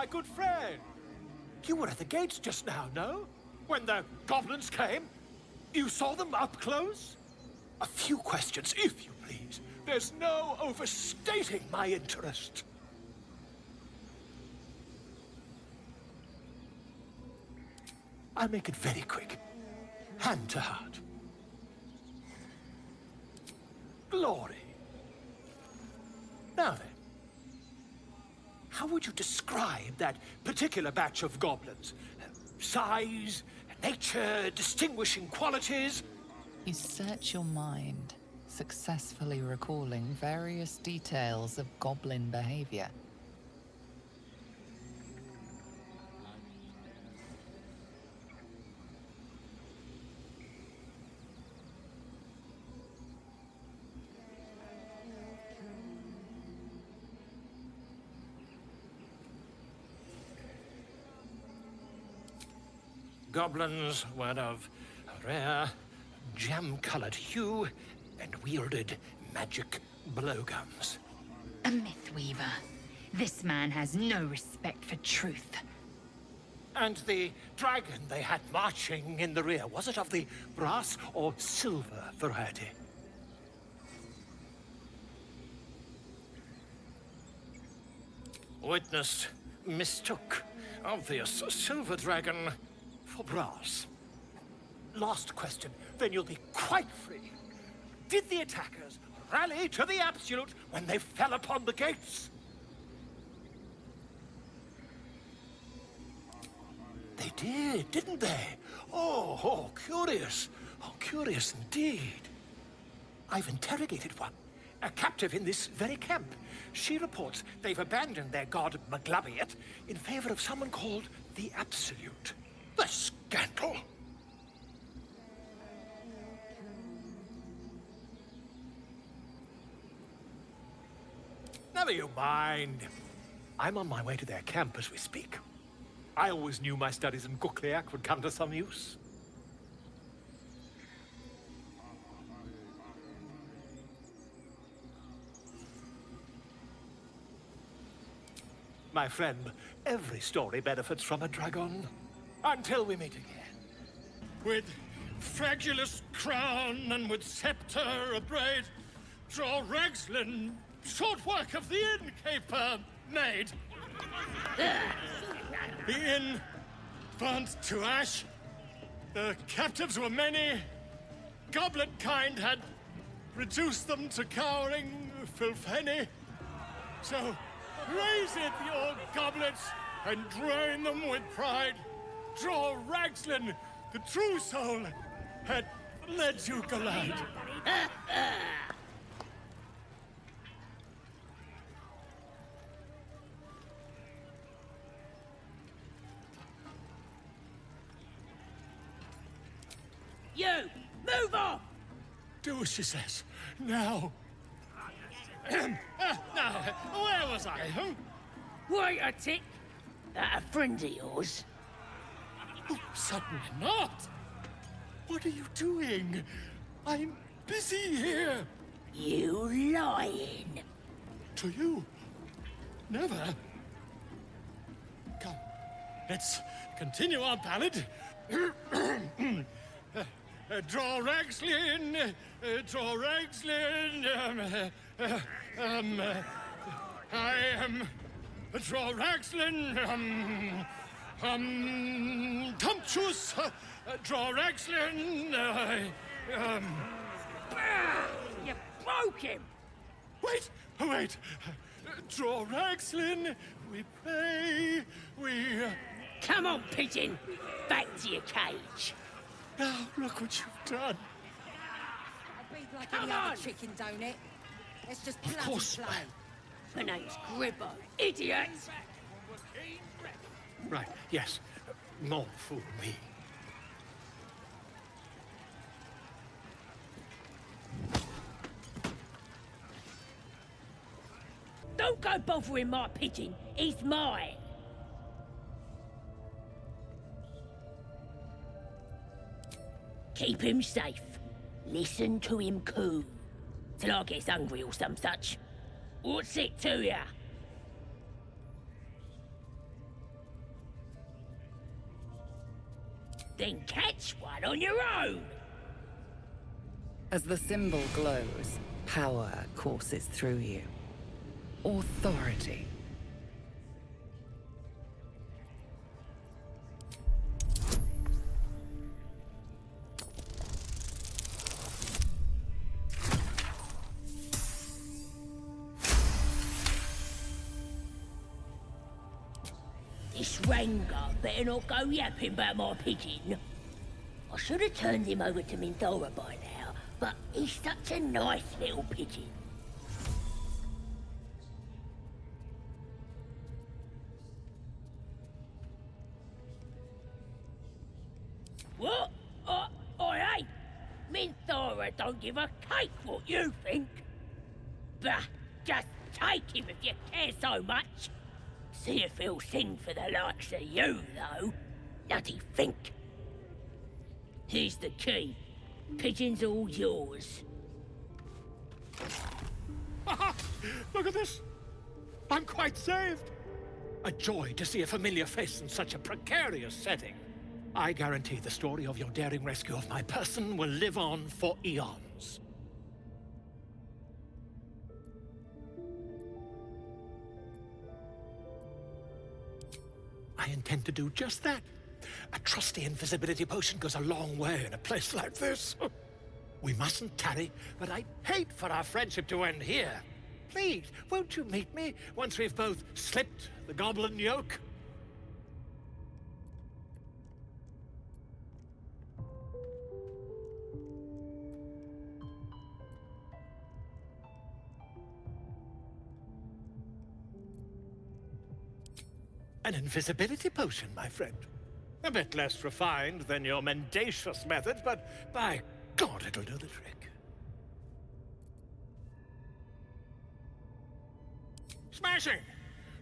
my good friend. You were at the gates just now, no? When the goblins came? You saw them up close? A few questions, if you please. There's no overstating my interest. I'll make it very quick. Hand to heart. Glory. Now then, how would you describe that particular batch of goblins? Size, nature, distinguishing qualities? You search your mind, successfully recalling various details of goblin behavior. Goblins were of a rare, jam-colored hue and wielded magic blowguns. A mythweaver. This man has no respect for truth. And the dragon they had marching in the rear, was it of the brass or silver variety? Witness mistook obvious silver dragon for brass. Last question, then you'll be quite free. Did the attackers rally to the absolute when they fell upon the gates? They did, didn't they? Oh, curious. Oh, curious indeed. I've interrogated one, a captive in this very camp. She reports they've abandoned their god Maglabiet in favor of someone called the Absolute. The scandal! Never you mind. I'm on my way to their camp as we speak. I always knew my studies in Gukliak would come to some use. My friend, every story benefits from a dragon. Until we meet again. With fragulous crown and with scepter abraid, draw Ragslin, short work of the innkeeper made. The inn burnt to ash. The captives were many. Goblet kind had reduced them to cowering filfenny. So raise it, your goblets, and drain them with pride. Draw Ragslin, the true soul, had led you glide. You! Move off! Do as she says. Now. Now, where was I? Wait a tick! That a friend of yours? Oh, certainly not. What are you doing? I'm busy here. You lying. To you? Never. Come, let's continue our ballad. Draw Ragslin, draw Ragslin, I am draw Ragslin, Tumptuous, draw Ragslin, You broke him! Wait, draw Ragslin, we pray, we... Come on, pigeon! Back to your cage! Now, look what you've done. I'll be like Come any on. other chicken, don't it? Let's just Of bloody course. play. My name's Gribbo, idiot! Right, yes. More fool me. Don't go bothering my pigeon, he's mine! Keep him safe. Listen to him coo. Till I gets hungry or some such. What's it to ya? Then catch one on your own. As the symbol glows, power courses through you. Authority. This Ranger better not go yapping about my pigeon. I should have turned him over to Mindora by now, but he's such a nice little pigeon. What? Hey! Mindora don't give a cake what you think. Bah, just take him if you care so much. See if he'll sing for the likes of you, though. Bloody think. Here's the key. Pigeon's all yours. Look at this! I'm quite saved! A joy to see a familiar face in such a precarious setting. I guarantee the story of your daring rescue of my person will live on for eons. I intend to do just that. A trusty invisibility potion goes a long way in a place like this. We mustn't tarry, but I'd hate for our friendship to end here. Please, won't you meet me once we've both slipped the goblin yoke? An invisibility potion, my friend. A bit less refined than your mendacious methods, but by God, it'll do the trick. Smashing!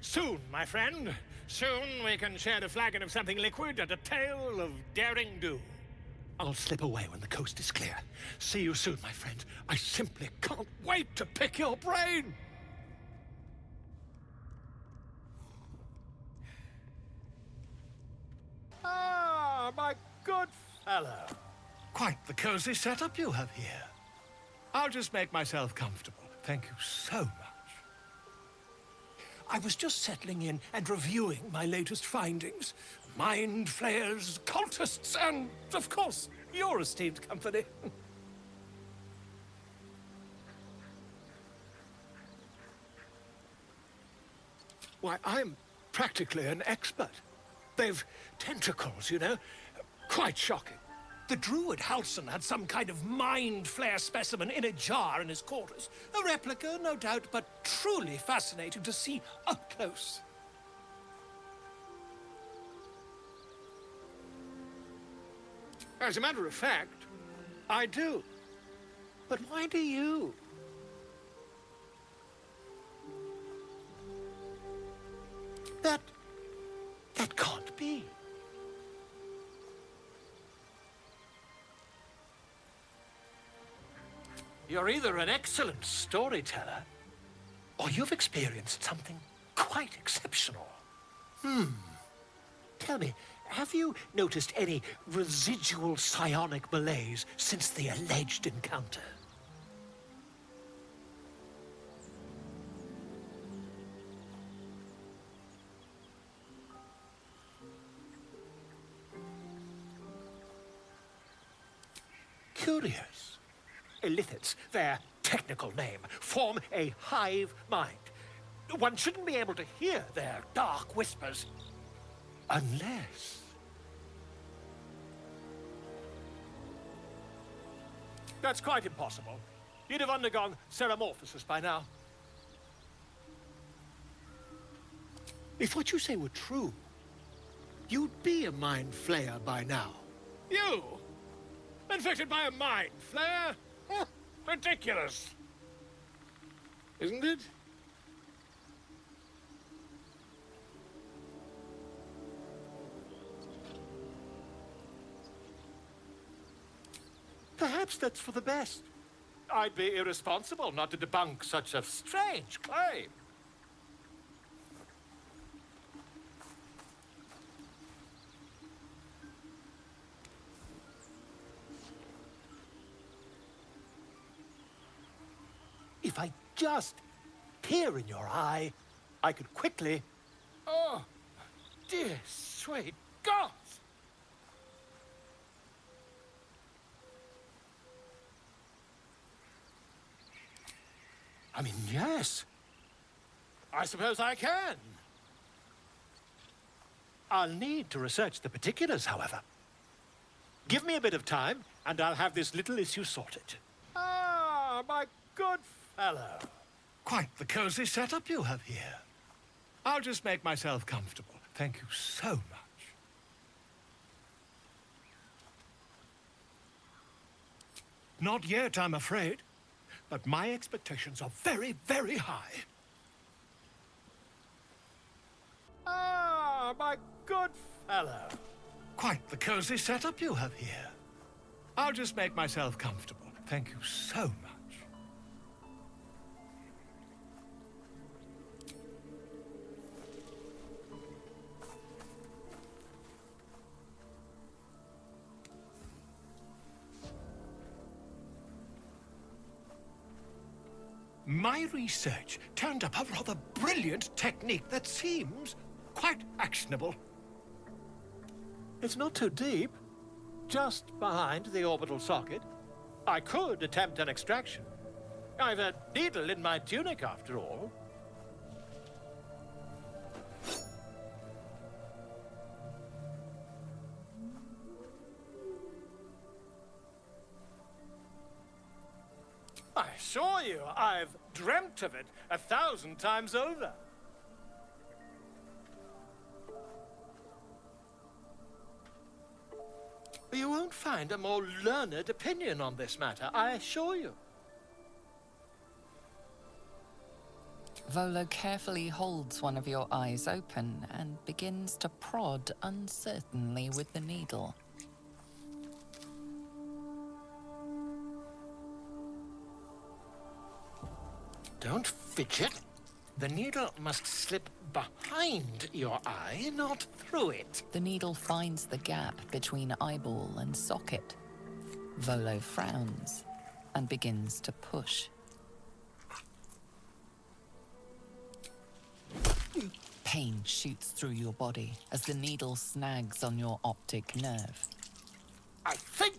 Soon, my friend. Soon we can share a flagon of something liquid and a tale of daring do. I'll slip away when the coast is clear. See you soon, my friend. I simply can't wait to pick your brain! Ah, my good fellow. Quite the cozy setup you have here. I'll just make myself comfortable. Thank you so much. I was just settling in and reviewing my latest findings. Mind flayers, cultists, and, of course, your esteemed company. Why, I'm practically an expert. They've tentacles, you know? Quite shocking. The druid Halson had some kind of mind flare specimen in a jar in his quarters. A replica, no doubt, but truly fascinating to see up close. As a matter of fact, I do. But why do you? That can't be. You're either an excellent storyteller, or you've experienced something quite exceptional. Tell me, have you noticed any residual psionic malaise since the alleged encounter? Curious. Illithids, their technical name, form a hive mind. One shouldn't be able to hear their dark whispers unless... That's quite impossible. You'd have undergone ceramorphosis by now. If what you say were true, you'd be a mind flayer by now. You? Infected by a mind flare? Huh, ridiculous. Isn't it? Perhaps that's for the best. I'd be irresponsible not to debunk such a strange claim. If I just peer in your eye, I could quickly... Oh, dear sweet God! I mean, yes. I suppose I can. I'll need to research the particulars, however. Give me a bit of time, and I'll have this little issue sorted. Ah, my good fellow. Quite the cozy setup you have here. I'll just make myself comfortable. Thank you so much. Not yet, I'm afraid. But my expectations are very, very high. Ah, my good fellow. Quite the cozy setup you have here. I'll just make myself comfortable. Thank you so much. My research turned up a rather brilliant technique that seems quite actionable. It's not too deep, just behind the orbital socket. I could attempt an extraction. I've a needle in my tunic, after all. I assure you, I've dreamt of it 1,000 times over. You won't find a more learned opinion on this matter, I assure you. Volo carefully holds one of your eyes open and begins to prod uncertainly with the needle. Don't fidget. The needle must slip behind your eye, not through it. The needle finds the gap between eyeball and socket. Volo frowns and begins to push. Pain shoots through your body as the needle snags on your optic nerve. I think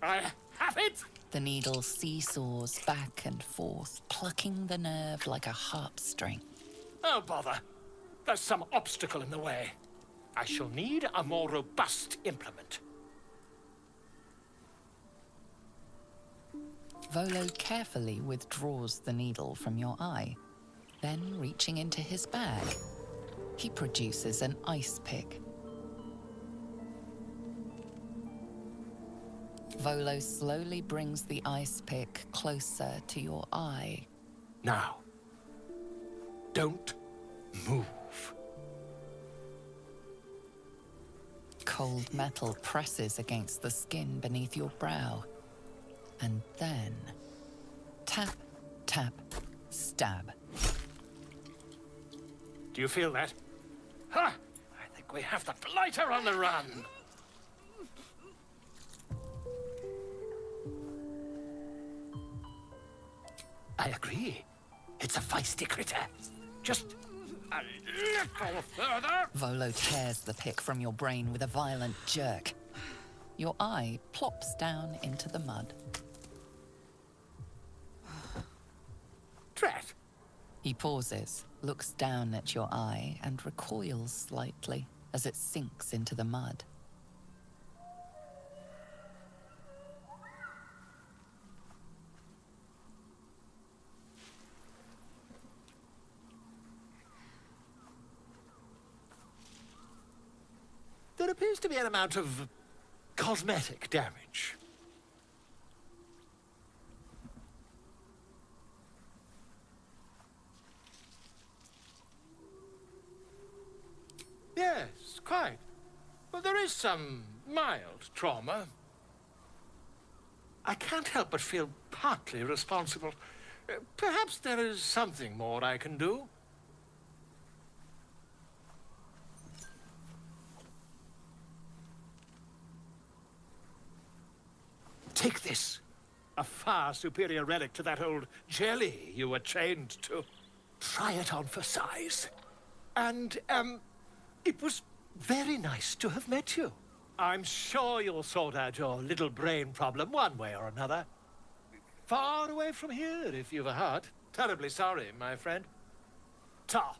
I have it! The needle seesaws back and forth, plucking the nerve like a harp string. Oh, bother. There's some obstacle in the way. I shall need a more robust implement. Volo carefully withdraws the needle from your eye. Then, reaching into his bag, he produces an ice pick. Volo slowly brings the ice pick closer to your eye. Now, don't move. Cold metal presses against the skin beneath your brow. And then, tap, tap, stab. Do you feel that? Ha! I think we have the blighter on the run. I agree. It's a feisty critter. Just a little further. Volo tears the pick from your brain with a violent jerk. Your eye plops down into the mud. Drat. He pauses, looks down at your eye, and recoils slightly as it sinks into the mud. There appears to be an amount of cosmetic damage. Yes, quite. But there is some mild trauma. I can't help but feel partly responsible. Perhaps there is something more I can do. Take this. A far superior relic to that old jelly you were chained to. Try it on for size. And, it was very nice to have met you. I'm sure you'll sort out your little brain problem one way or another. Far away from here, if you've a heart. Terribly sorry, my friend. Ta.